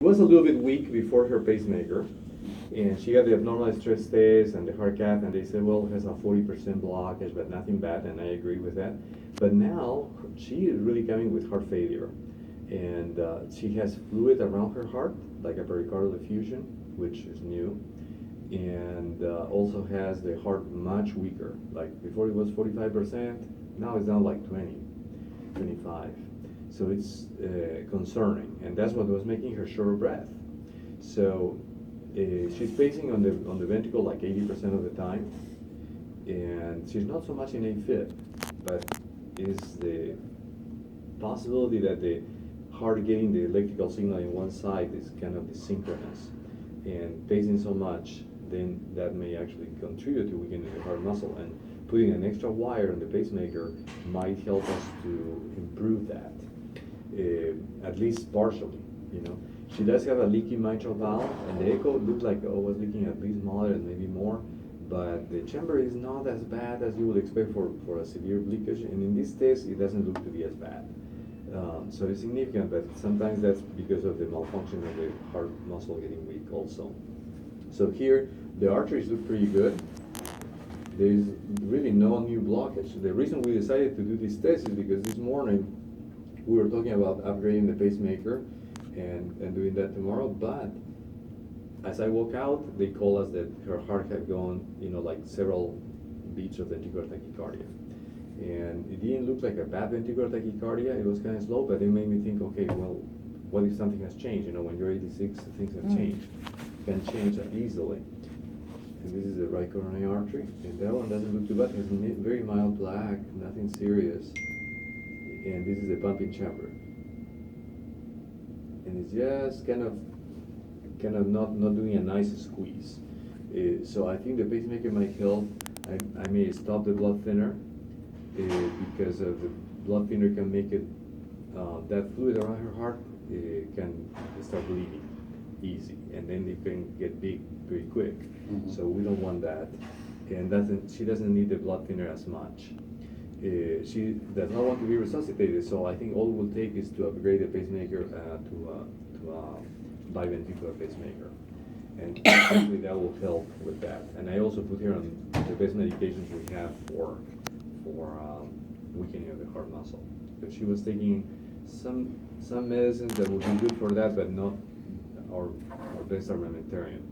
was a little bit weak before her pacemaker, and she got the abnormal stress test and the heart cath, and they said, well, it has a 40% blockage, but nothing bad, and I agree with that. But now she is really coming with heart failure, and she has fluid around her heart, like a pericardial effusion, which is new, and also has the heart much weaker. Like before it was 45%, now it's down like 20, 25. So it's concerning, and that's what was making her short of breath. So she's pacing on the ventricle like 80% of the time, and she's not so much in AFib, but is the possibility that the heart getting the electrical signal in one side is kind of desynchronous, and pacing so much, then that may actually contribute to weakening the heart muscle, and putting an extra wire on the pacemaker might help us to improve that. At least partially, you know. She does have a leaky mitral valve, and the echo looked like was leaking at least smaller and maybe more, but the chamber is not as bad as you would expect for a severe leakage, and in this test, it doesn't look to be as bad. So it's significant, but sometimes that's because of the malfunction of the heart muscle getting weak also. So here, the arteries look pretty good. There's really no new blockage. The reason we decided to do this test is because this morning, we were talking about upgrading the pacemaker and doing that tomorrow, but as I walk out, they call us that her heart had gone, you know, like several beats of ventricular tachycardia. And it didn't look like a bad ventricular tachycardia, it was kind of slow, but it made me think, okay, well, what if something has changed? You know, when you're 86, things have changed. Can change that easily. And this is the right coronary artery, and that one doesn't look too bad. It's very mild plaque, nothing serious. And this is the pumping chamber, and it's just kind of not doing a nice squeeze. So I think the pacemaker might help. I may stop the blood thinner because of the blood thinner can make it that fluid around her heart can start bleeding easy, and then it can get big pretty quick. Mm-hmm. So we don't want that, and she doesn't need the blood thinner as much. She does not want to be resuscitated, so I think all it will take is to upgrade the pacemaker to a biventricular pacemaker, and hopefully that will help with that. And I also put here on the best medications we have for weakening of the heart muscle, because she was taking some medicines that would be good for that, but not our best armamentarium.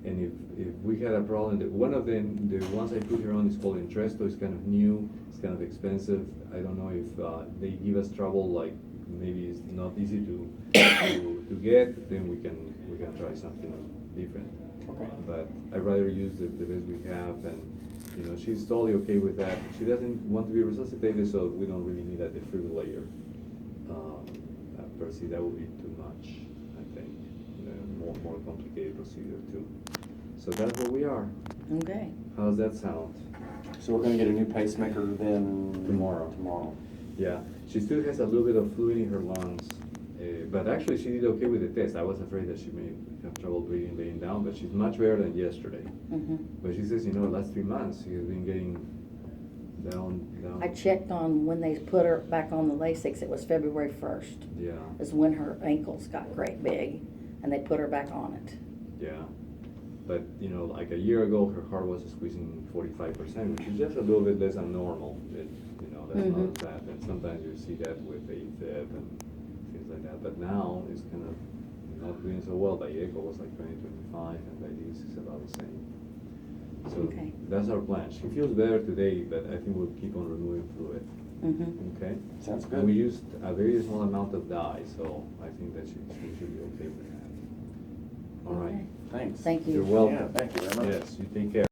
And if we had a problem, one of them, the ones I put here on is called Entresto. It's kind of new, it's kind of expensive. I don't know if they give us trouble, like maybe it's not easy to get, then we can try something different. Okay. But I'd rather use the best we have, and you know, she's totally okay with that. She doesn't want to be resuscitated, so we don't really need a defibrillator. Per se, that would be too much, I think. More complicated procedure too. So that's where we are. Okay. How does that sound? So we're going to get a new pacemaker then Tomorrow. Tomorrow. Yeah, she still has a little bit of fluid in her lungs, but actually she did okay with the test. I was afraid that she may have trouble breathing laying down, but she's much better than yesterday. Mm-hmm. But she says, you know, the last 3 months she has been getting down. I checked on when they put her back on the Lasix. It was February 1st. Yeah. Is when her ankles got great big, and they put her back on it. Yeah. But, you know, like a year ago, her heart was squeezing 45%, which is just a little bit less than normal. You know, that's not as bad. And sometimes you see that with AFib and things like that. But now it's kind of not doing so well. By echo was like 20, 25, and by this it's about the same. So Okay. that's our plan. She feels better today, but I think we'll keep on removing fluid. Mm-hmm. Okay? Sounds good. And we used a very small amount of dye, so I think that she should be okay with that. All right. Okay. Thanks. Thank you. You're welcome. Yeah, thank you very much. Yes, you take care.